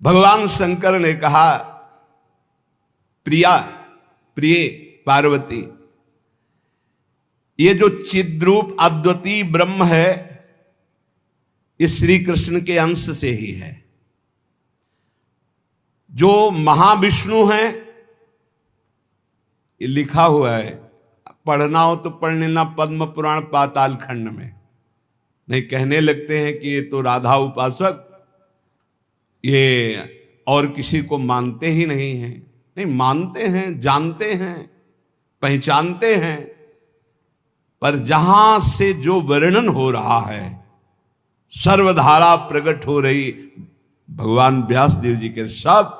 भगवान शंकर ने कहा, प्रिया, प्रिय पार्वती, ये जो चिद्रूप अद्वितीय ब्रह्म है ये श्री कृष्ण के अंश से ही है। जो महाविष्णु हैं ये लिखा हुआ है, पढ़ना हो तो पढ़ लेना पद्म पुराण पाताल खंड में। नहीं कहने लगते हैं कि ये तो राधा उपासक ये और किसी को मानते ही नहीं हैं। नहीं, मानते हैं, जानते हैं, पहचानते हैं, पर जहां से जो वर्णन हो रहा है, सर्वधारा प्रकट हो रही भगवान व्यास देव जी के सब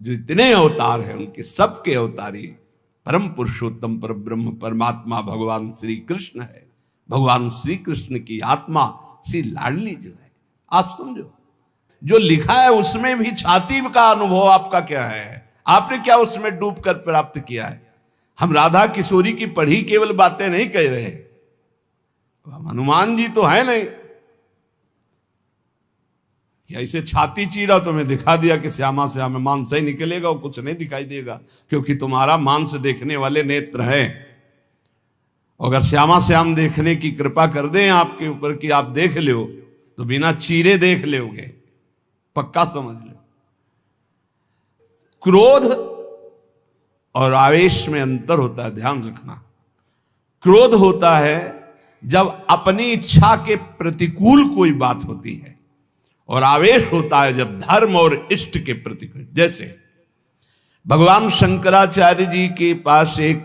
जो इतने अवतार हैं उनके सबके अवतारी परम पुरुषोत्तम पर ब्रह्म परमात्मा भगवान श्री कृष्ण है। भगवान श्री कृष्ण की आत्मा श्री लाडली जो है, आप समझो, जो लिखा है उसमें भी छाती का अनुभव आपका क्या है, आपने क्या उसमें डूब कर प्राप्त किया है। हम राधा किशोरी की पढ़ी केवल बातें नहीं कह रहे, हम हनुमान जी तो है नहीं कि ऐसे छाती चीरा तो मैं दिखा दिया कि श्यामा श्याम मांस ही निकलेगा और कुछ नहीं दिखाई देगा, क्योंकि तुम्हारा मांस देखने वाले नेत्र हैं। अगर श्यामा श्याम देखने की कृपा कर दें आपके ऊपर कि आप देख लो तो बिना चीरे देख लोगे, पक्का समझ लो। क्रोध और आवेश में अंतर होता है, ध्यान रखना। क्रोध होता है जब अपनी इच्छा के प्रतिकूल कोई बात होती है, और आवेश होता है जब धर्म और इष्ट के प्रतिकूल। जैसे भगवान शंकराचार्य जी के पास एक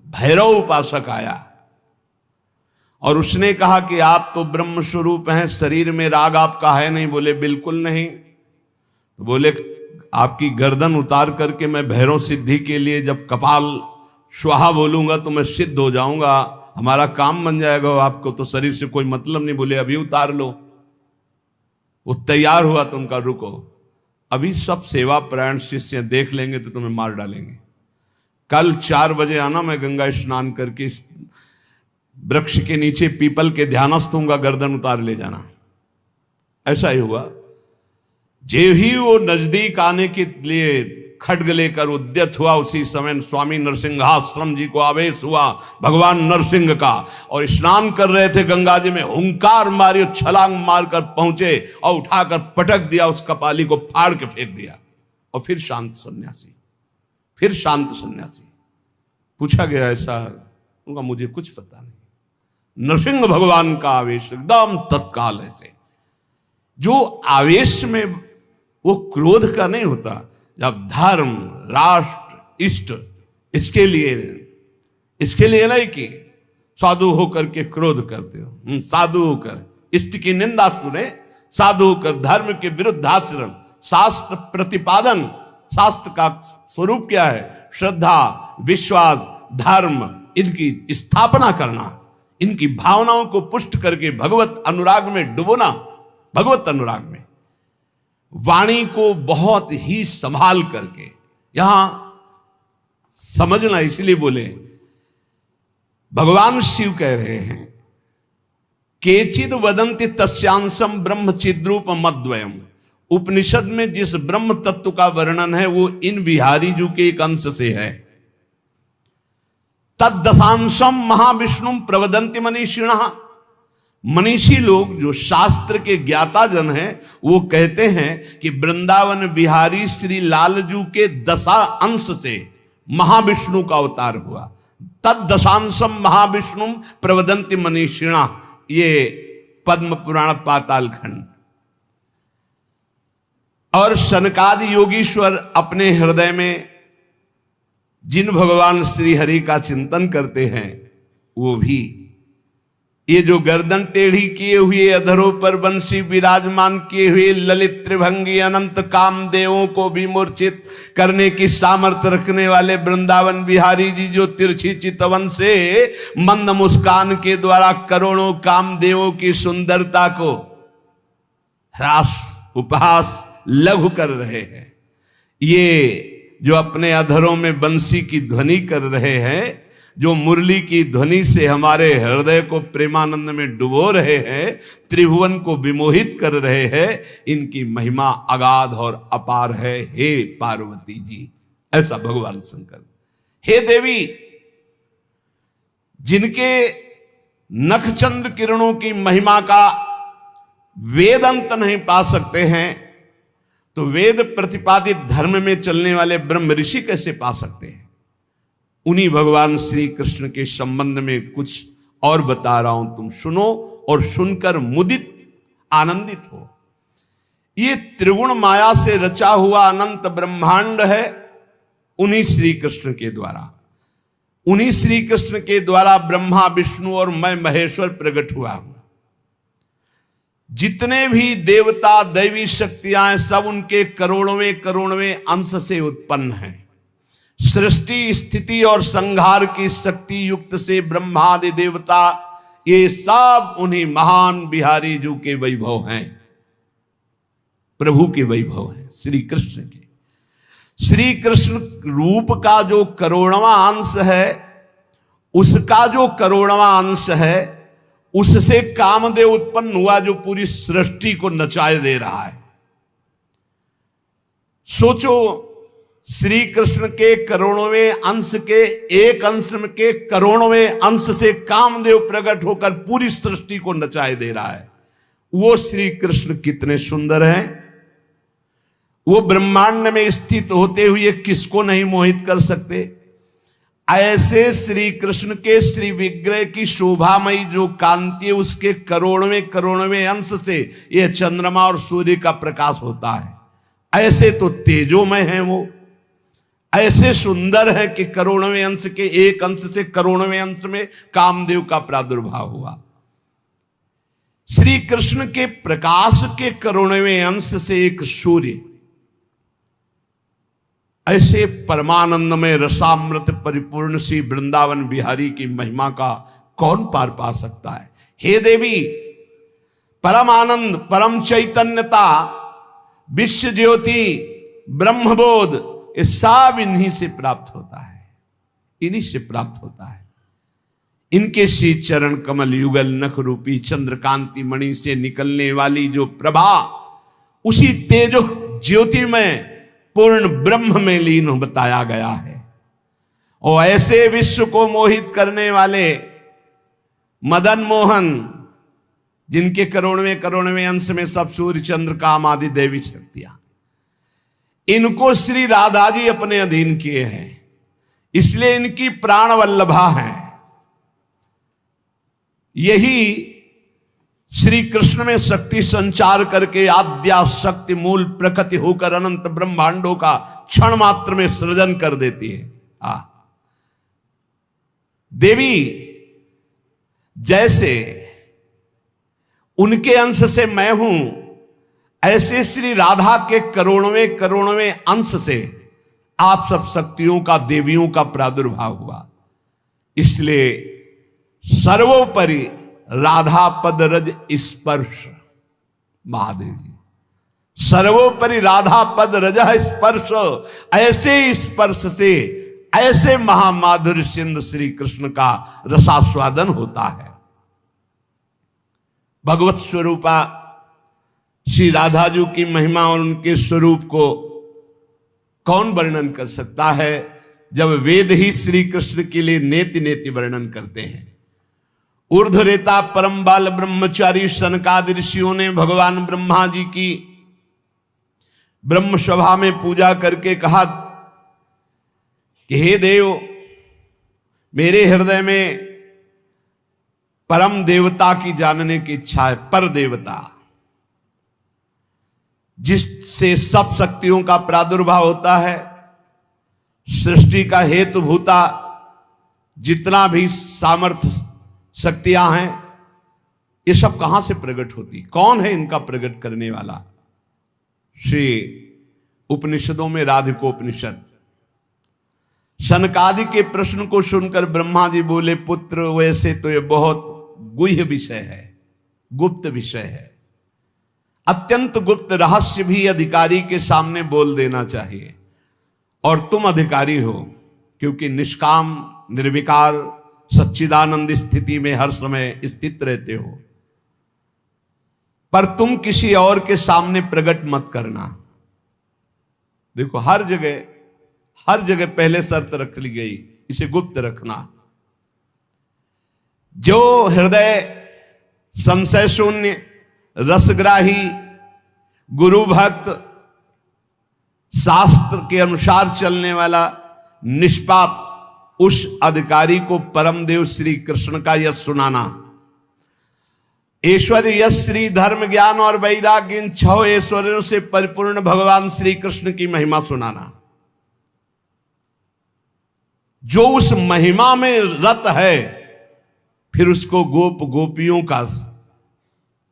भैरव उपासक आया और उसने कहा कि आप तो ब्रह्म स्वरूप हैं, शरीर में राग आपका है नहीं। बोले बिल्कुल नहीं। तो बोले आपकी गर्दन उतार करके मैं भैरव सिद्धि के लिए जब कपाल स्वाहा बोलूंगा तो मैं सिद्ध हो जाऊंगा, हमारा काम बन जाएगा, आपको तो शरीर से कोई मतलब नहीं। बोले अभी उतार लो। वो तैयार हुआ तो उनका रुको, अभी सब सेवा परायण शिष्य देख लेंगे तो तुम्हें मार डालेंगे। कल 4 बजे आना, मैं गंगा स्नान करके इस वृक्ष के नीचे पीपल के ध्यानस्थ हूंगा, गर्दन उतार ले जाना। ऐसा ही हुआ। जे ही वो नजदीक आने के लिए खड्ग लेकर उद्यत हुआ, उसी समय स्वामी नरसिंहाश्रम जी को आवेश हुआ भगवान नरसिंह का, और स्नान कर रहे थे गंगा जी में, हुंकार मारी, छलांग मारकर पहुंचे और उठाकर पटक दिया, उस कपाली को फाड़ के फेंक दिया। और फिर शांत सन्यासी, फिर शांत सन्यासी। पूछा गया ऐसा, उनका मुझे कुछ पता नहीं। नरसिंह भगवान का आवेश एकदम तत्काल ऐसे, जो आवेश में वो क्रोध का नहीं होता। जब धर्म, राष्ट्र, इष्ट, इसके लिए नहीं कि साधु होकर के क्रोध करते हो, साधु होकर इष्ट की निंदा सुने, साधु होकर धर्म के विरुद्ध आचरण, शास्त्र प्रतिपादन। शास्त्र का स्वरूप क्या है? श्रद्धा, विश्वास, धर्म, इनकी स्थापना करना, इनकी भावनाओं को पुष्ट करके भगवत अनुराग में डुबोना। भगवत अनुराग में वाणी को बहुत ही संभाल करके, यहां समझना, इसलिए बोले भगवान शिव कह रहे हैं, केचिद वदंति तस्यांशम ब्रह्म चिद्रूप मद्वयम। उपनिषद में जिस ब्रह्म तत्व का वर्णन है वो इन बिहारी जी के एक अंश से है। तद्दशांशम महाविष्णु प्रवदंति मनीषिणः। मनीषी लोग जो शास्त्र के ज्ञाता जन हैं वो कहते हैं कि वृंदावन बिहारी श्री लालजू के 10 अंश से महाविष्णु का अवतार हुआ। तद्दशांशम महाविष्णु प्रवदंति मनीषिणा, ये पद्म पुराण पाताल खंड। और सनकादि योगीश्वर अपने हृदय में जिन भगवान श्री हरि का चिंतन करते हैं वो भी, ये जो गर्दन टेढ़ी किए हुए अधरों पर बंसी विराजमान किए हुए ललित त्रिभंगी अनंत कामदेवों को भी मूर्छित करने की सामर्थ्य रखने वाले वृंदावन बिहारी जी, जो तिरछी चितवन से मंद मुस्कान के द्वारा करोड़ों कामदेवों की सुंदरता को ह्रास, उपहास, लघु कर रहे हैं, ये जो अपने अधरों में बंसी की ध्वनि कर रहे हैं, जो मुरली की ध्वनि से हमारे हृदय को प्रेमानंद में डुबो रहे हैं, त्रिभुवन को विमोहित कर रहे हैं, इनकी महिमा अगाध और अपार है। हे पार्वती जी, ऐसा भगवान शंकर। हे देवी, जिनके नखचंद्र किरणों की महिमा का वेद अंत नहीं पा सकते हैं, तो वेद प्रतिपादित धर्म में चलने वाले ब्रह्म ऋषि कैसे पा सकते हैं? उन्हीं भगवान श्री कृष्ण के संबंध में कुछ और बता रहा हूं, तुम सुनो और सुनकर मुदित आनंदित हो। ये त्रिगुण माया से रचा हुआ अनंत ब्रह्मांड है, उन्हीं श्री कृष्ण के द्वारा, उन्हीं श्री कृष्ण के द्वारा ब्रह्मा विष्णु और मैं महेश्वर प्रकट हुआ हूं। जितने भी देवता दैवी शक्तियां सब उनके करोड़वें करोड़वें अंश से उत्पन्न हैं। सृष्टि स्थिति और संहार की शक्ति युक्त से ब्रह्मादि देवता ये सब उन्हीं महान बिहारी जी के वैभव हैं, प्रभु के वैभव हैं, श्री कृष्ण के। श्री कृष्ण रूप का जो करोड़वां अंश है, उसका जो करोड़वां अंश है, उससे कामदेव उत्पन्न हुआ जो पूरी सृष्टि को नचाए दे रहा है। सोचो, श्री कृष्ण के करोड़वें अंश के एक अंश के करोड़वें अंश से कामदेव प्रकट होकर पूरी सृष्टि को नचाए दे रहा है। वो श्री कृष्ण कितने सुंदर हैं। वो ब्रह्मांड में स्थित होते हुए किसको नहीं मोहित कर सकते। ऐसे श्री कृष्ण के श्री विग्रह की शोभामयी जो कांति है, उसके करोड़वें करोड़वें अंश से यह चंद्रमा और सूर्य का प्रकाश होता है। ऐसे तो तेजोमय हैं वो, ऐसे सुंदर है कि करोड़वें अंश के एक अंश से करोड़वें अंश में कामदेव का प्रादुर्भाव हुआ। श्री कृष्ण के प्रकाश के करोड़वें अंश से एक सूर्य, ऐसे परमानंद में रसामृत परिपूर्ण श्री वृंदावन बिहारी की महिमा का कौन पार पा सकता है। हे देवी, परम आनंद, परम चैतन्यता, विश्व ज्योति, ब्रह्मबोध, ये सब इन्हीं से प्राप्त होता है, इन्हीं से प्राप्त होता है। इनके श्री चरण कमल युगल नख रूपी चंद्रकांति मणि से निकलने वाली जो प्रभा, उसी तेजो ज्योति में पूर्ण ब्रह्म में लीन बताया गया है। और ऐसे विश्व को मोहित करने वाले मदन मोहन, जिनके करोड़वें करोड़वें अंश में सब सूर्य चंद्र काम आदि देवी शक्तियां, इनको श्री राधा जी अपने अधीन किए हैं, इसलिए इनकी प्राण वल्लभा है। यही श्री कृष्ण में शक्ति संचार करके आद्या शक्ति मूल प्रकृति होकर अनंत ब्रह्मांडों का क्षण मात्र में सृजन कर देती है। देवी जैसे उनके अंश से मैं हूं, ऐसे श्री राधा के करोड़वें करोड़वें अंश से आप सब शक्तियों का, देवियों का प्रादुर्भाव हुआ। इसलिए सर्वोपरि राधा पद रज स्पर्श, महादेव जी, सर्वोपरि राधा पद रज स्पर्श, ऐसे स्पर्श से ऐसे महामाधुर्य सिंधु श्री कृष्ण का रसास्वादन होता है। भगवत स्वरूपा श्री राधा जी की महिमा और उनके स्वरूप को कौन वर्णन कर सकता है, जब वेद ही श्री कृष्ण के लिए नेति नेति वर्णन करते हैं। ऊर्ध्वरेता परम बाल ब्रह्मचारी सनकादि ऋषियों ने भगवान ब्रह्मा जी की ब्रह्म सभा में पूजा करके कहा कि हे देव, मेरे हृदय में परम देवता की जानने की इच्छा है। पर देवता, जिससे सब शक्तियों का प्रादुर्भाव होता है, सृष्टि का हेतुभूता जितना भी सामर्थ्य शक्तियां हैं, ये सब कहां से प्रकट होती, कौन है इनका प्रकट करने वाला। श्री उपनिषदों में राधिकोपनिषद, सनकादि के प्रश्न को सुनकर ब्रह्मा जी बोले, पुत्र वैसे तो ये बहुत गुह्य विषय है, गुप्त विषय है, अत्यंत गुप्त रहस्य भी अधिकारी के सामने बोल देना चाहिए, और तुम अधिकारी हो, क्योंकि निष्काम निर्विकार सच्चिदानंद स्थिति में हर समय स्थित रहते हो, पर तुम किसी और के सामने प्रकट मत करना। देखो हर जगह पहले शर्त रख ली गई, इसे गुप्त रखना। जो हृदय संशय शून्य, रसग्राही, गुरु भक्त, शास्त्र के अनुसार चलने वाला, निष्पाप, उस अधिकारी को परमदेव श्री कृष्ण का यश सुनाना। ऐश्वर्य, यश, श्री, धर्म, ज्ञान और वैराग्य, इन 6 ऐश्वर्यों से परिपूर्ण भगवान श्री कृष्ण की महिमा सुनाना। जो उस महिमा में रत है, फिर उसको गोप गोपियों का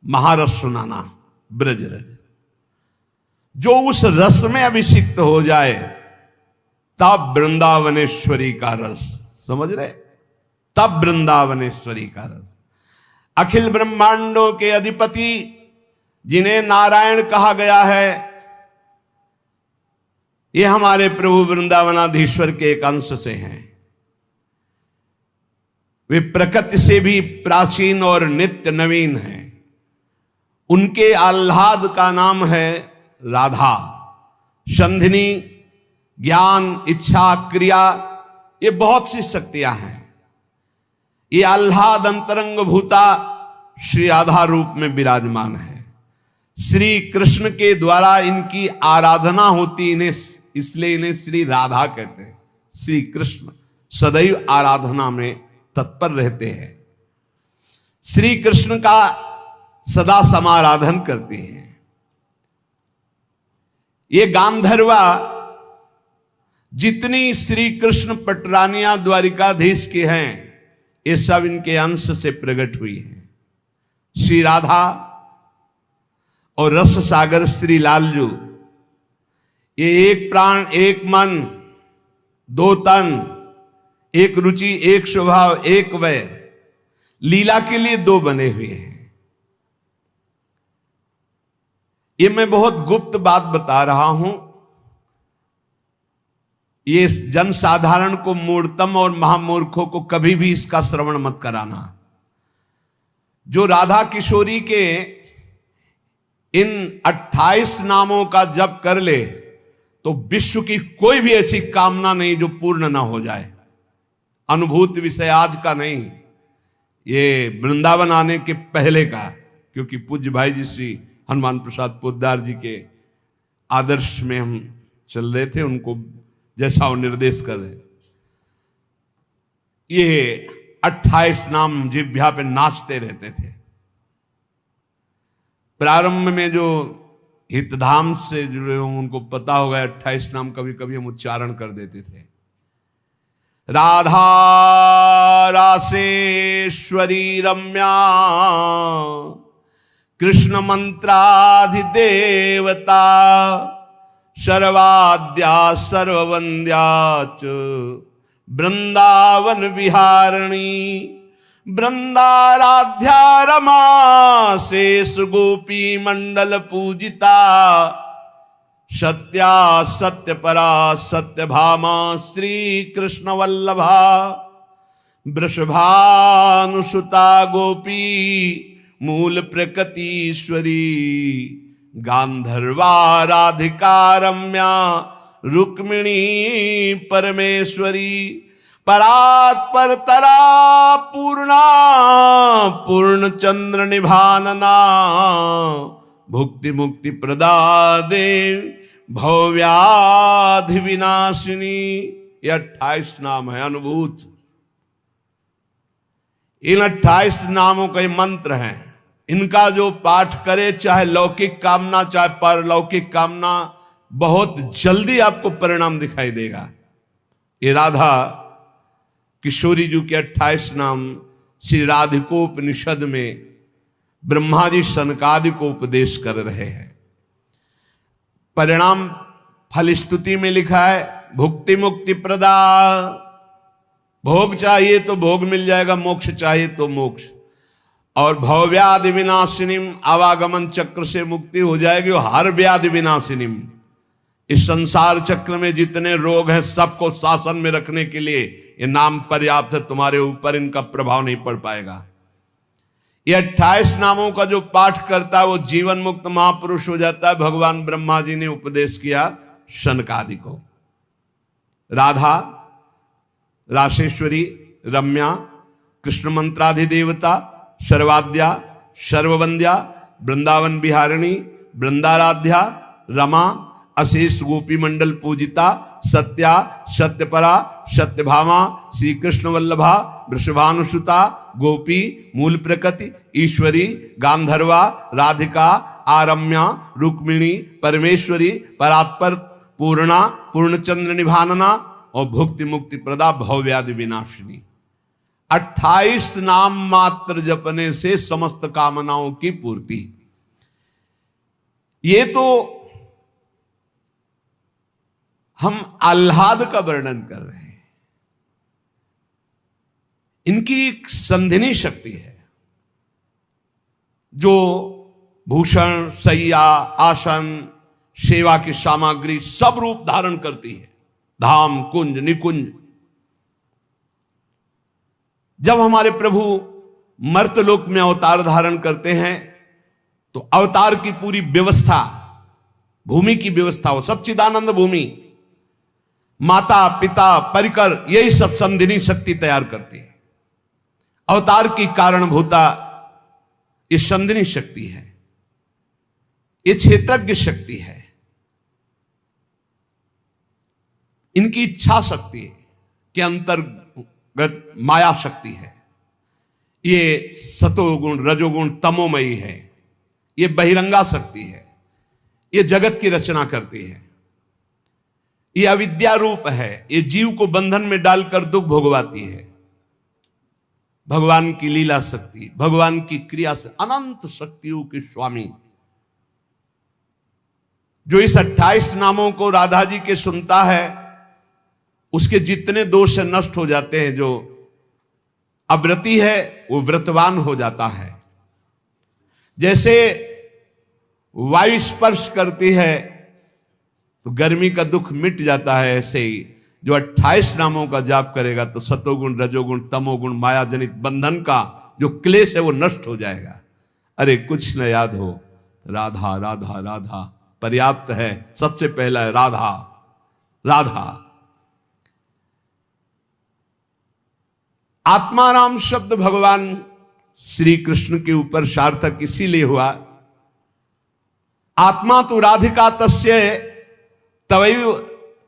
महारस सुनाना, ब्रज रज। जो उस रस में अभिषिक्त हो जाए, तब वृंदावनेश्वरी का रस, समझ रहे, तब वृंदावनेश्वरी का रस। अखिल ब्रह्मांडों के अधिपति जिन्हें नारायण कहा गया है, ये हमारे प्रभु वृंदावनाधीश्वर के एक अंश से हैं। वे प्रकृति से भी प्राचीन और नित्य नवीन हैं। उनके आह्लाद का नाम है राधा। संधिनी, ज्ञान, इच्छा, क्रिया, ये बहुत सी शक्तियां हैं। ये आह्लाद अंतरंग भूता श्री राधा रूप में विराजमान है। श्री कृष्ण के द्वारा इनकी आराधना होती, इन्हें इसलिए इन्हें श्री राधा कहते हैं। श्री कृष्ण सदैव आराधना में तत्पर रहते हैं। श्री कृष्ण का सदा समाराधन करते हैं। ये गांधर्वा जितनी श्री कृष्ण पटरानियां द्वारिकाधीश के हैं, ये सब इनके अंश से प्रकट हुई हैं। श्री राधा और रस सागर श्री लालजू, ये एक प्राण, एक मन, 2 तन, एक रुचि, एक स्वभाव, एक वय, लीला के लिए 2 बने हुए हैं। ये मैं बहुत गुप्त बात बता रहा हूं। ये जनसाधारण को, मूर्तम और महामूर्खों को कभी भी इसका श्रवण मत कराना। जो राधा किशोरी के इन 28 नामों का जप कर ले, तो विश्व की कोई भी ऐसी कामना नहीं जो पूर्ण ना हो जाए। अनुभूत विषय आज का नहीं, ये वृंदावन आने के पहले का, क्योंकि पूज्य भाई जी श्री हनुमान प्रसाद पोद्दार जी के आदर्श में हम चल रहे थे, उनको जैसा वो निर्देश कर रहे। ये 28 नाम जिह्वा पे नाचते रहते थे। प्रारंभ में जो हितधाम से जुड़े हों उनको पता होगा, 28 नाम कभी कभी हम उच्चारण कर देते थे। राधा रासेश्वरी रम्या, कृष्ण मंत्राधिदेवता, सर्वाद्या सर्ववंद्या च वृंदावन विहारिणी, वृंदाराध्या रमा शेष गोपी मंडल पूजिता, सत्या सत्यपरा सत्यभामा श्री कृष्ण वल्लभा, वृषभानुसुता गोपी मूल प्रकृतीश्वरी, गांधर्वा राधिका रम्या रुक्मिणी परमेश्वरी, परात्पर तरा पूर्णा पूर्ण चंद्र निभानना, भुक्ति मुक्ति प्रदा देव भव्याधि विनाशिनी। ये 28 नाम है अनुभूत। इन 28 नामों के मंत्र हैं। इनका जो पाठ करे, चाहे लौकिक कामना चाहे परलौकिक कामना, बहुत जल्दी आपको परिणाम दिखाई देगा। ये राधा किशोरी जी के 28 नाम श्री राधिकोपनिषद में ब्रह्मा जी सनकादि को उपदेश कर रहे हैं। परिणाम फलस्तुति में लिखा है, भुक्ति मुक्ति प्रदा। भोग चाहिए तो भोग मिल जाएगा, मोक्ष चाहिए तो मोक्ष। और भवव्याधि विनाशिनीम, आवागमन चक्र से मुक्ति हो जाएगी। और हर व्याधि विनाशिनीम, इस संसार चक्र में जितने रोग हैं सबको शासन में रखने के लिए ये नाम पर्याप्त है, तुम्हारे ऊपर इनका प्रभाव नहीं पड़ पाएगा। ये 28 नामों का जो पाठ करता है वो जीवन मुक्त महापुरुष हो जाता है। भगवान ब्रह्मा जी ने उपदेश किया शनकादि को। राधा, राशेश्वरी, रम्या, कृष्ण मंत्राधिदेवता, सर्वाद्या, सर्ववंद्या, वृंदावन बिहारिणी, वृंदाराध्या, रमा, अशेष गोपी मंडल पूजिता, सत्या, सत्यपरा, सत्यभामा, श्री कृष्ण वल्लभा, वृषभानुसुता, गोपी, मूल प्रकृति, ईश्वरी, गांधर्वा, राधिका, आरम्या, रुक्मिणी, परमेश्वरी, परात्पर, पूर्णा, पूर्णचंद्र निभानना और भुक्ति मुक्ति प्रदा, भवव्याधि विनाशिनी। 28 नाम मात्र जपने से समस्त कामनाओं की पूर्ति। ये तो हम आह्लाद का वर्णन कर रहे हैं। इनकी एक संधिनी शक्ति है जो भूषण, शैया, आसन, सेवा की सामग्री सब रूप धारण करती है। धाम, कुंज, निकुंज। जब हमारे प्रभु मर्तलोक में अवतार धारण करते हैं तो अवतार की पूरी व्यवस्था, भूमि की व्यवस्था, वो सच्चिदानंद भूमि, माता, पिता, परिकर, यही सब संधिनी शक्ति तैयार करती है। अवतार की कारणभूता ये संधिनी शक्ति है, ये क्षेत्रज्ञ शक्ति है, इनकी इच्छा शक्ति के अंतर्गत माया शक्ति है। ये सतोगुण, रजोगुण, तमोमयी है। ये बहिरंगा शक्ति है। ये जगत की रचना करती है। ये अविद्या रूप है। ये जीव को बंधन में डालकर दुख भोगवाती है। भगवान की लीला शक्ति, भगवान की क्रिया से अनंत शक्तियों के स्वामी, जो इस 28 नामों को राधा जी के सुनता है, उसके जितने दोष नष्ट हो जाते हैं। जो अव्रती है वो व्रतवान हो जाता है। जैसे वायु स्पर्श करती है तो गर्मी का दुख मिट जाता है, ऐसे ही जो 28 नामों का जाप करेगा तो सतोगुण, रजोगुण, तमोगुण, माया जनित बंधन का जो क्लेश है वो नष्ट हो जाएगा। अरे कुछ न याद हो, राधा राधा राधा पर्याप्त है। सबसे पहला है राधा राधा। आत्माराम शब्द भगवान श्री कृष्ण के ऊपर सार्थक इसीलिए हुआ, आत्मा तो राधिका तस्य तवैव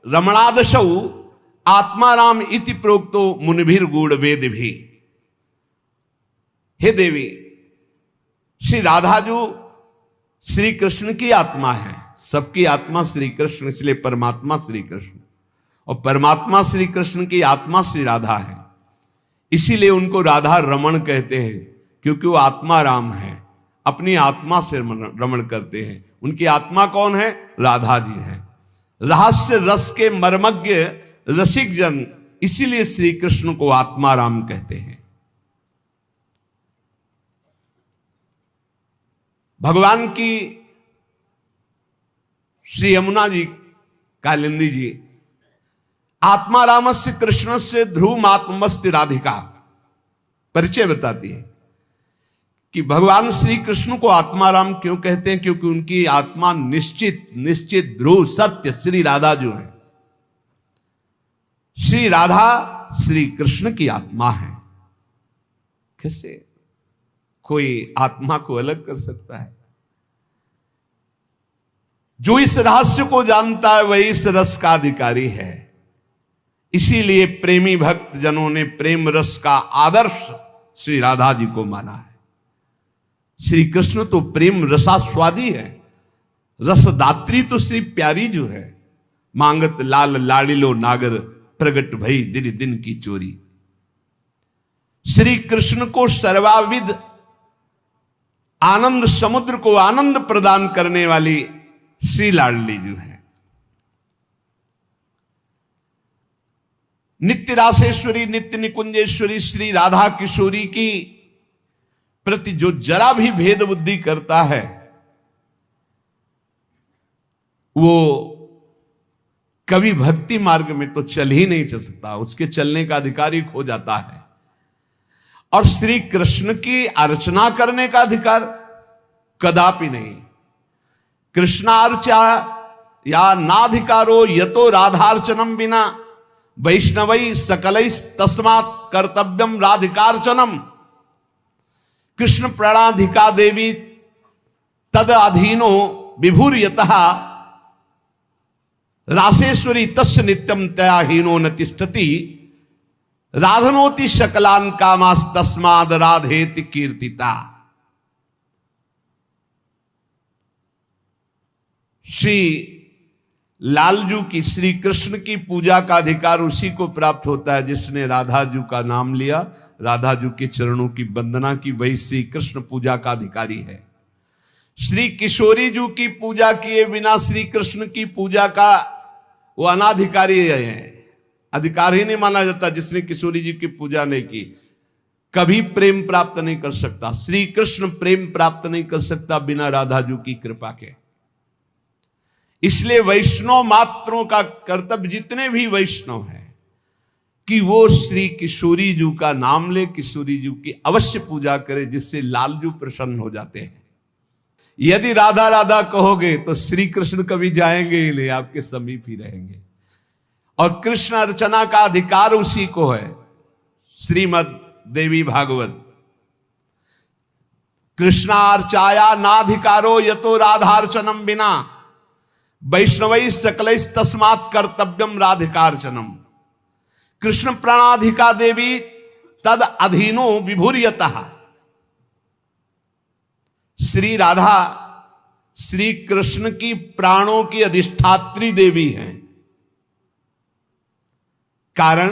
रमणादशौ आत्माराम इति प्रोक्तो मुनिभिर गूढ़ वेद भी। हे देवी, श्री राधा जो श्री कृष्ण की आत्मा है, सबकी आत्मा श्री कृष्ण, इसलिए परमात्मा श्री कृष्ण, और परमात्मा श्री कृष्ण की आत्मा श्री राधा है। इसीलिए उनको राधा रमण कहते हैं, क्योंकि वो आत्मा राम है, अपनी आत्मा से रमण करते हैं। उनकी आत्मा कौन है? राधा जी हैं। रहस्य रस के मर्मज्ञ रसिक जन, इसीलिए श्री कृष्ण को आत्मा राम कहते हैं। भगवान की श्री यमुना जी, कालिंदी जी, आत्मा रामस्य कृष्ण से ध्रुव आत्मस्ति राधिका परिचय बताती है कि भगवान श्री कृष्ण को आत्मा राम क्यों कहते हैं? क्योंकि उनकी आत्मा निश्चित ध्रुव सत्य श्री राधा जो है, श्री राधा श्री कृष्ण की आत्मा है। कैसे कोई आत्मा को अलग कर सकता है? जो इस रहस्य को जानता है वही इस रस का अधिकारी है। इसीलिए प्रेमी भक्त जनों ने प्रेम रस का आदर्श श्री राधा जी को माना है। श्री कृष्ण तो प्रेम रसास्वादी है, रसदात्री तो श्री प्यारी जो है। मांगत लाल लाड़िलो नागर, प्रगट भई दिन दिन की चोरी। श्री कृष्ण को सर्वाविद आनंद समुद्र को आनंद प्रदान करने वाली श्री लाडली जो है। नित्य रासेश्वरी, नित्य निकुंजेश्वरी श्री राधा किशोरी की प्रति जो जरा भी भेद बुद्धि करता है वो कभी भक्ति मार्ग में तो चल ही नहीं चल सकता, उसके चलने का अधिकार ही खो जाता है। और श्री कृष्ण की अर्चना करने का अधिकार कदापि नहीं। कृष्णार्चा या नाधिकारो यतो राधार्चनम बिना वैष्णवई सकलई तस्मात् कर्तव्यम राधिकार्चनम। कृष्ण प्रणाधिका देवी तद अधीनो विभूर्यतः रासेश्वरी तस्य नित्यम तया हीनो न तिष्ठति राधनोति शकलान कामास तस्माद राधेति कीर्तिता। श्री लालजू की, श्री कृष्ण की पूजा का अधिकार उसी को प्राप्त होता है जिसने राधा जू का नाम लिया, राधा जू के चरणों की वंदना की, वही श्री कृष्ण पूजा का अधिकारी है। श्री किशोरी जू की पूजा किए बिना श्री कृष्ण की पूजा का वो अनाधिकारी है, अधिकार ही नहीं माना जाता। जिसने किशोरी जी की पूजा नहीं की कभी प्रेम प्राप्त नहीं कर सकता। श्री कृष्ण प्रेम प्राप्त नहीं कर सकता बिना राधा जू की कृपा के। इसलिए वैष्णव मात्रों का कर्तव्य, जितने भी वैष्णव हैं, कि वो श्री किशोरी जू का नाम ले, किशोरी जू की अवश्य पूजा करे, जिससे लालजू प्रसन्न हो जाते हैं। यदि राधा राधा कहोगे तो श्री कृष्ण कभी जाएंगे ही नहीं, आपके समीप ही रहेंगे। और कृष्ण अर्चना का अधिकार उसी को है। श्रीमद देवी भागवत, कृष्णार्चाया नाधिकारो यतो राधार्चनम बिना वैष्णवई सकलैस तस्मात् कर्तव्यम राधिकार्चनम। कृष्ण प्रणाधिका देवी तद अधीनो विभूर्यतः। श्री राधा श्री कृष्ण की प्राणों की अधिष्ठात्री देवी हैं। कारण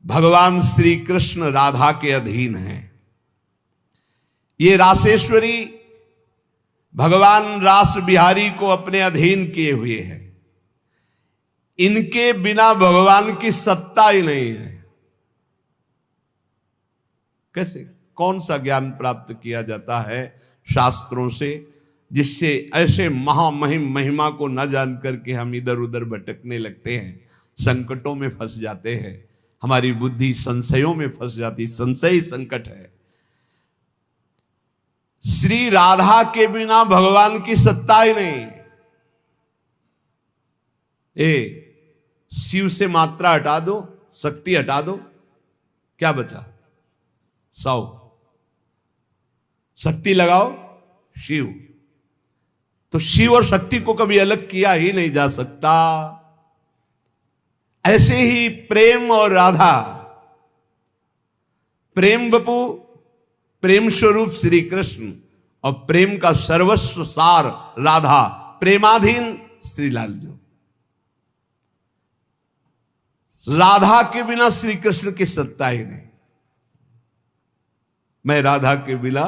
भगवान श्री कृष्ण राधा के अधीन हैं। ये रासेश्वरी भगवान रास बिहारी को अपने अधीन किए हुए हैं। इनके बिना भगवान की सत्ता ही नहीं है। कैसे, कौन सा ज्ञान प्राप्त किया जाता है शास्त्रों से, जिससे ऐसे महामहिम महिमा को न जान करके हम इधर उधर भटकने लगते हैं, संकटों में फंस जाते हैं, हमारी बुद्धि संशयों में फंस जाती। संशय ही संकट है। श्री राधा के बिना भगवान की सत्ता ही नहीं। शिव से मात्रा हटा दो, शक्ति हटा दो, क्या बचा? 100। शक्ति लगाओ शिव। तो शिव और शक्ति को कभी अलग किया ही नहीं जा सकता। ऐसे ही प्रेम और राधा, प्रेम बपू, प्रेम स्वरूप श्री कृष्ण, और प्रेम का सर्वस्व सार राधा, प्रेमाधीन श्री लालजू। राधा के बिना श्री कृष्ण की सत्ता ही नहीं। मैं राधा के बिना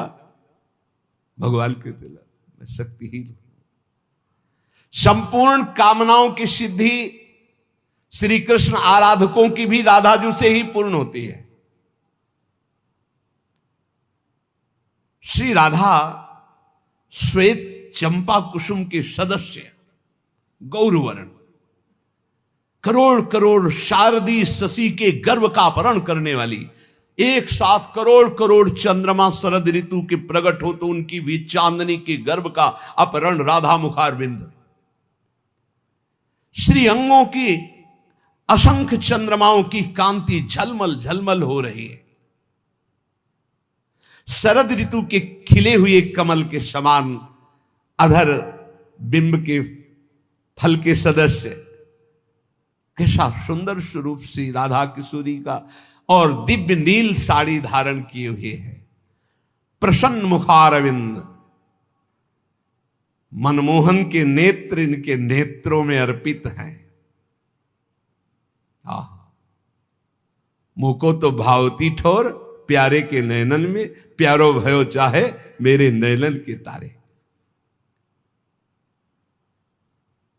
भगवान के बिना मैं शक्तिहीन हूं। संपूर्ण कामनाओं की सिद्धि श्री कृष्ण आराधकों की भी राधाजू से ही पूर्ण होती है। श्री राधा श्वेत चंपा कुसुम के सदस्य, गौरवर्ण, करोड़ करोड़ शारदी शशि के गर्व का अपहरण करने वाली, एक साथ करोड़ करोड़ चंद्रमा शरद ऋतु के प्रकट हो तो उनकी भी चांदनी के गर्भ का अपहरण राधा मुखारविंद। श्री अंगों की असंख्य चंद्रमाओं की कांति झलमल झलमल हो रही है। शरद ऋतु के खिले हुए कमल के समान अधर बिंब के फल के सदस्य, कैसा सुंदर स्वरूप श्री राधा किशोरी का, और दिव्य नील साड़ी धारण किए हुए हैं। प्रसन्न मुखारविंद, मनमोहन के नेत्र इनके नेत्रों में अर्पित हैं। मुको तो भावती ठोर प्यारे के नयनन में, प्यारो भयो चाहे मेरे नयनन के तारे।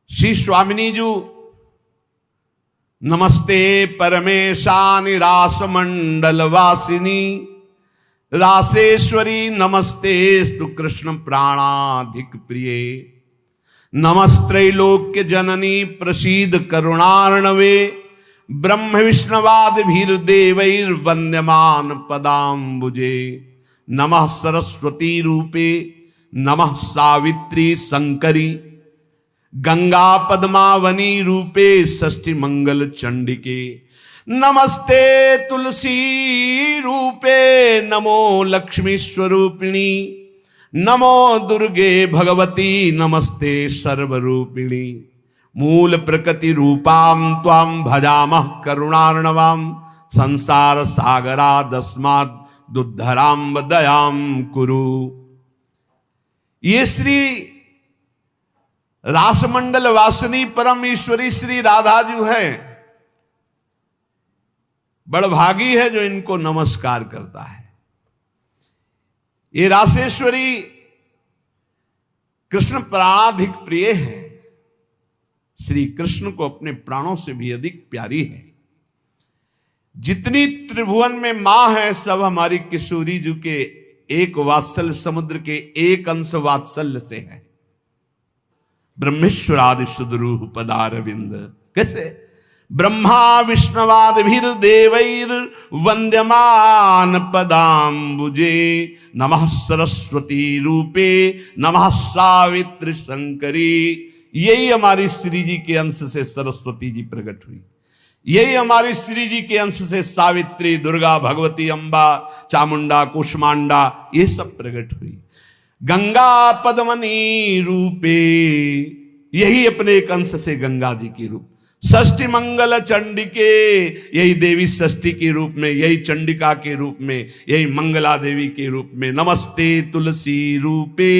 श्री स्वामिनी जू, नमस्ते परमेशानि रास मंडल वासिनी, रासेश्वरी नमस्ते स्तु कृष्ण प्राणाधिक प्रिय, नमस्त्रैलोक्य जननी प्रसीद करुणार्णवे ब्रह्म विष्णवाद भीर देवैर वंद्यमान पदाम्बुजे। नमः सरस्वती रूपे नमः सावित्री शंकरी गंगा पद्मावनी रूपे षष्ठी मंगल चंडिके। नमस्ते तुलसी रूपे नमो लक्ष्मी स्वरूपिणी नमो दुर्गे भगवती नमस्ते सर्वरूपिणी। मूल प्रकृति रूपाम त्वाम भजामः करुणार्णवाम संसार सागरादस्माद् दुद्धराम दयाम कुरु। ये श्री रासमंडल वासिनी परम ईश्वरी श्री राधा जी है। बड़भागी है जो इनको नमस्कार करता है। ये रासेश्वरी कृष्ण प्राणाधिक प्रिय है, श्री कृष्ण को अपने प्राणों से भी अधिक प्यारी है। जितनी त्रिभुवन में मां है सब हमारी किशोरी जी के एक वात्सल्य समुद्र के एक अंश वात्सल्य से है। ब्रह्मेश्वरादि सुदरूह पदारविंद। कैसे? ब्रह्मा विष्णवाद भीर देवैर वंद्यमान पदाम्बुजे। नमः सरस्वती रूपे नमः सावित्री शंकरी। यही हमारी श्री जी के अंश से सरस्वती जी प्रकट हुई। यही हमारी श्री जी के अंश से सावित्री, दुर्गा, भगवती, अंबा, चामुंडा, कुष्मांडा ये सब प्रकट हुई। गंगा पद्मनी रूपे, यही अपने एक अंश से गंगा जी की रूप। षष्ठी मंगल चंडिके, यही देवी षष्ठी के रूप में, यही चंडिका के रूप में, यही मंगला देवी के रूप में। नमस्ते तुलसी रूपे,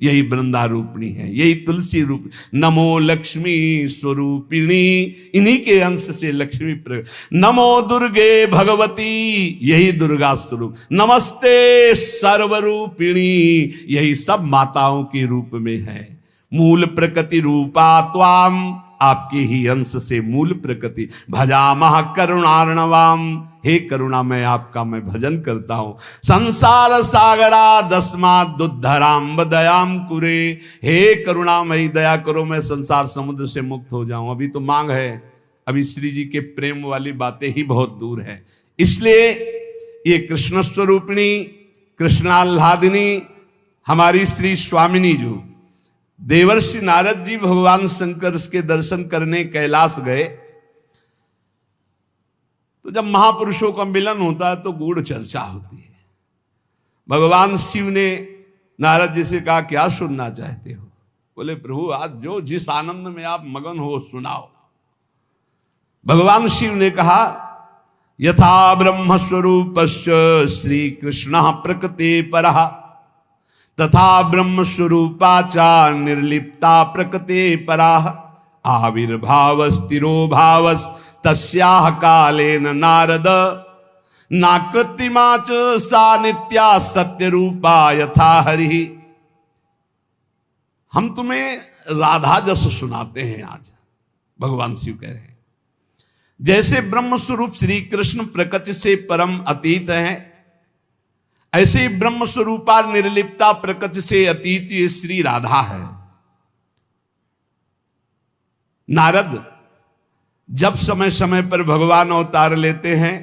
यही वृंदा रूपिणी है, यही तुलसी रूप। नमो लक्ष्मी स्वरूपिणी, इन्हीं के अंश से लक्ष्मी प्रकट। नमो दुर्गे भगवती, यही दुर्गा स्वरूप। नमस्ते सर्वरूपिणी, यही सब माताओं के रूप में है। मूल प्रकृति रूपा त्वाम, आपके ही अंश से मूल प्रकृति। भजामः करुणार्णवाम, हे करुणामय आपका मैं भजन करता हूं। संसार सागरा दस्मात् दुद्धराम दयाम कुरे, हे करुणामयी दया करो मैं संसार समुद्र से मुक्त हो जाऊं। अभी तो मांग है, अभी श्री जी के प्रेम वाली बातें ही बहुत दूर है। इसलिए ये कृष्ण स्वरूपिणी कृष्णाल्हादिनी हमारी श्री स्वामिनी जो देवर्षि नारद जी भगवान शंकर के दर्शन करने कैलाश गए, तो जब महापुरुषों का मिलन होता है तो गूढ़ चर्चा होती है। भगवान शिव ने नारद जी से कहा क्या सुनना चाहते हो? बोले प्रभु आज जो जिस आनंद में आप मगन हो सुनाओ। भगवान शिव ने कहा यथा ब्रह्म स्वरूपस्य श्री कृष्ण प्रकृति परः तथा ब्रह्म स्वरूपा चा निर्लिप्ता प्रकृति पराः आविर्भाव स्थिरो भावस तस्याह कालेन नारद नाकृतिमा च सा नित्या सत्य रूपा यथा हरि। हम तुम्हें राधा जस सुनाते हैं आज। भगवान शिव कह रहे हैं जैसे ब्रह्म स्वरूप श्री कृष्ण प्रकृति से परम अतीत है, ऐसे ही ब्रह्म स्वरूपा निर्लिप्ता प्रकृति से अतीत ये श्री राधा है। नारद जब समय समय पर भगवान अवतार लेते हैं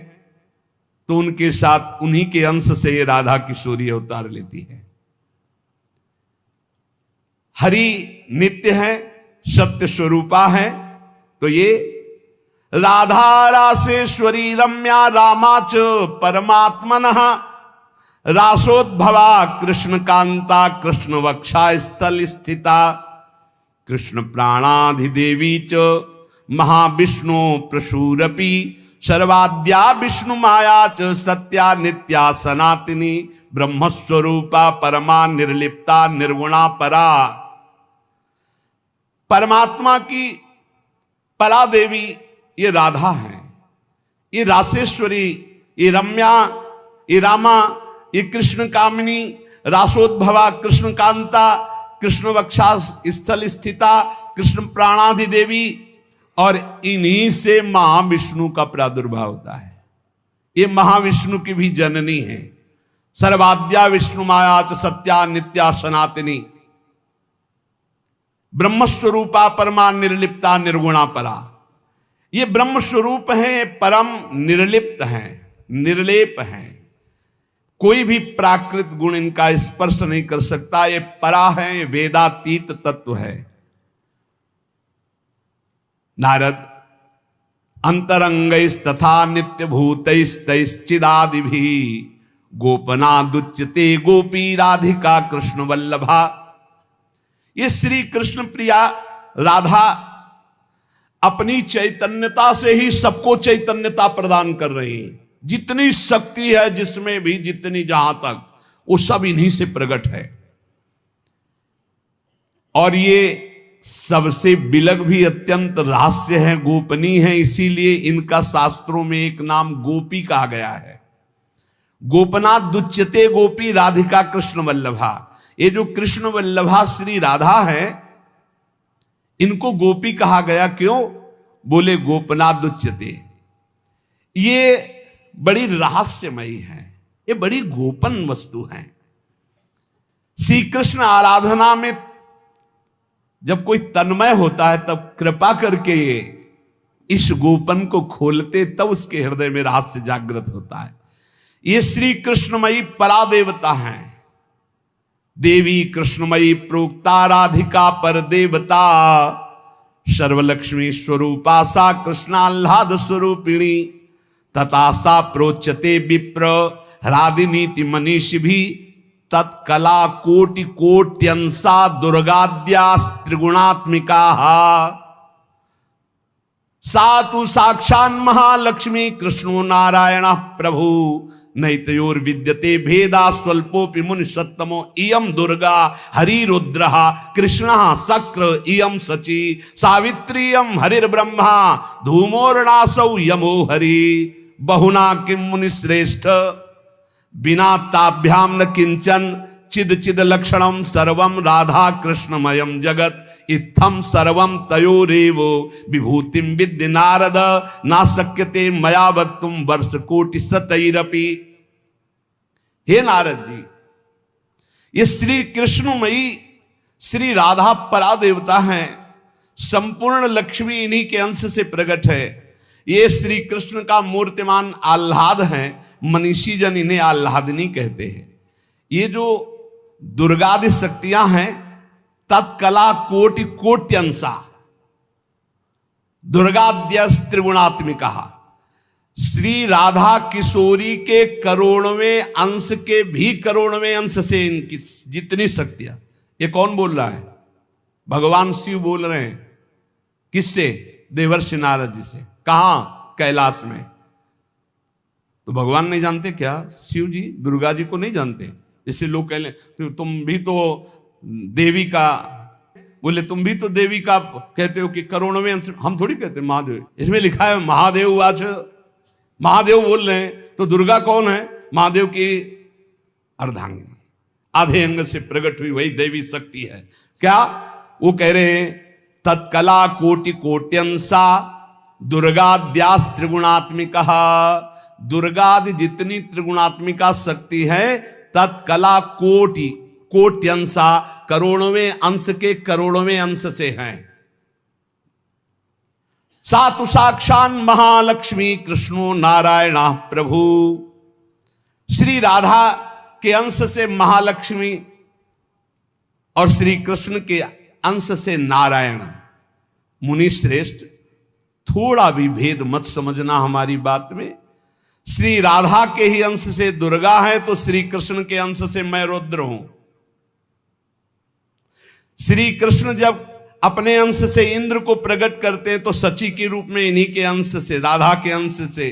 तो उनके साथ उन्हीं के अंश से ये राधा किशोरी अवतार लेती है। हरि नित्य है, सत्य स्वरूपा है, तो ये राधा रासेश्वरी रम्या रामाच परमात्मनः रासोद्भवा कृष्ण कांता कृष्ण वक्षा स्थल स्थिता कृष्ण प्राणाधिदेवी च महाविष्णु प्रसूरपि सर्वाद्या विष्णु माया च सत्या नित्या सनातनी ब्रह्मस्वरूपा परमा निर्लिप्ता निर्गुणा परा। परमात्मा की परा देवी ये राधा है, ये रासेश्वरी, ये रम्या, ये रामा, ये कृष्ण कामिनी, रासोद्भवा कृष्ण कांता कृष्ण वक्षा स्थल स्थिता कृष्ण प्राणाधिदेवी, और इन्हीं से महाविष्णु का प्रादुर्भाव होता है। ये महाविष्णु की भी जननी है। सर्वाद्या विष्णु माया च सत्या नित्या सनातनी। ब्रह्मस्वरूपा परमा निर्लिप्ता निर्गुणा परा। ये ब्रह्म स्वरूप है, परम निर्लिप्त हैं, निर्लेप हैं, कोई भी प्राकृत गुण इनका स्पर्श नहीं कर सकता। ये परा है, ये वेदातीत तत्व है। नारद अंतरंगैस्तथा नित्य भूतैस्तैश्चिदादि भी गोपनादुच्यते गोपी राधिका कृष्ण वल्लभा। ये श्री कृष्ण प्रिया राधा अपनी चैतन्यता से ही सबको चैतन्यता प्रदान कर रही है। जितनी शक्ति है जिसमें भी, जितनी जहां तक, वो सब इन्हीं से प्रकट है। और ये सबसे बिलग भी अत्यंत रहस्य है, गोपनीय है। इसीलिए इनका शास्त्रों में एक नाम गोपी कहा गया है। गोपनाथ दुच्यते गोपी राधिका कृष्ण वल्लभा। ये जो कृष्ण वल्लभा श्री राधा है, इनको गोपी कहा गया। क्यों? बोले गोपनाथ दुच्यते, ये बड़ी रहस्यमयी है, ये बड़ी गोपन वस्तु है। श्री कृष्ण आराधना में जब कोई तन्मय होता है, तब कृपा करके ये इस गोपन को खोलते, तब उसके हृदय में रहस्य जागृत होता है। ये श्री कृष्णमयी परा देवता है। देवी कृष्णमयी प्रोक्ता राधिका पर देवता, सर्वलक्ष्मी स्वरूपा सा कृष्णाह्लाद स्वरूपिणी, तथा सा प्रोच्यते विप्र ह्रादिनीति मनीषि भी, तत्कला कोटि कोट्यंसा दुर्गाद्या त्रिगुणात्मिका। सातु साक्षान् महालक्ष्मी कृष्णो नारायण प्रभु, नैतयोर विद्यते भेदा स्वल्पोपि मुनि सत्तमो। इयं दुर्गा हरिरुद्रः कृष्णः शक्र इयं शची, सावित्री इयं हरिर्ब्रह्मा धूमोर्णासौ यमो हरि। बहुना किं मुनि श्रेष्ठ बिना ताभ्याम न किंचन, चिद चिद लक्षणम सर्वम राधा कृष्णमयम जगत, इत्थम सर्वम तयोरेवो विभूतिम विद्य नारद, ना शक्यते मया वक्तुम वर्ष कोटि शतैरपि। हे नारद जी, ये श्री कृष्णमयी श्री राधा परा देवता हैं। संपूर्ण लक्ष्मी इन्हीं के अंश से प्रकट है। ये श्री कृष्ण का मूर्तिमान आह्लाद है। मनीषी जन इन्हें आह्लादिनी कहते हैं। ये जो दुर्गादि शक्तियां हैं, तत्कला कोटि कोट्यंसा, दुर्गाद्यस त्रिगुणात्मिका। श्री राधा किशोरी के करोड़वें अंश के भी करोड़वें अंश से इनकी जितनी शक्तियां। ये कौन बोल रहा है? भगवान शिव बोल रहे हैं। किससे? देवर्षि नारद जी से। कहां? कैलाश में। तो भगवान नहीं जानते क्या? शिव जी दुर्गा जी को नहीं जानते? जैसे लोग कह लें तो तुम भी तो देवी का, बोले तुम भी तो देवी का कहते हो कि करोड़वें अंश। हम थोड़ी कहते महादेव, इसमें लिखा है महादेव वाच। महादेव बोल रहे हैं तो दुर्गा कौन है? महादेव की अर्धांगिनी, आधे अंग से प्रकट हुई वही देवी शक्ति है। क्या वो कह रहे हैं? तत्कला कोटि कोट्यंसा दुर्गाद्यास त्रिगुणात्मिका। दुर्गादि जितनी त्रिगुणात्मिका शक्ति है, तत्कला कोटि कोट्यंसा, करोड़वें अंश के करोड़वें अंश से हैं। सातु साक्षान महालक्ष्मी कृष्णो नारायण प्रभु। श्री राधा के अंश से महालक्ष्मी और श्री कृष्ण के अंश से नारायण। मुनि श्रेष्ठ, थोड़ा भी भेद मत समझना हमारी बात में। श्री राधा के ही अंश से दुर्गा है, तो श्री कृष्ण के अंश से मैं रुद्र हूं। श्री कृष्ण जब अपने अंश से इंद्र को प्रकट करते हैं, तो सची के रूप में इन्हीं के अंश से, राधा के अंश से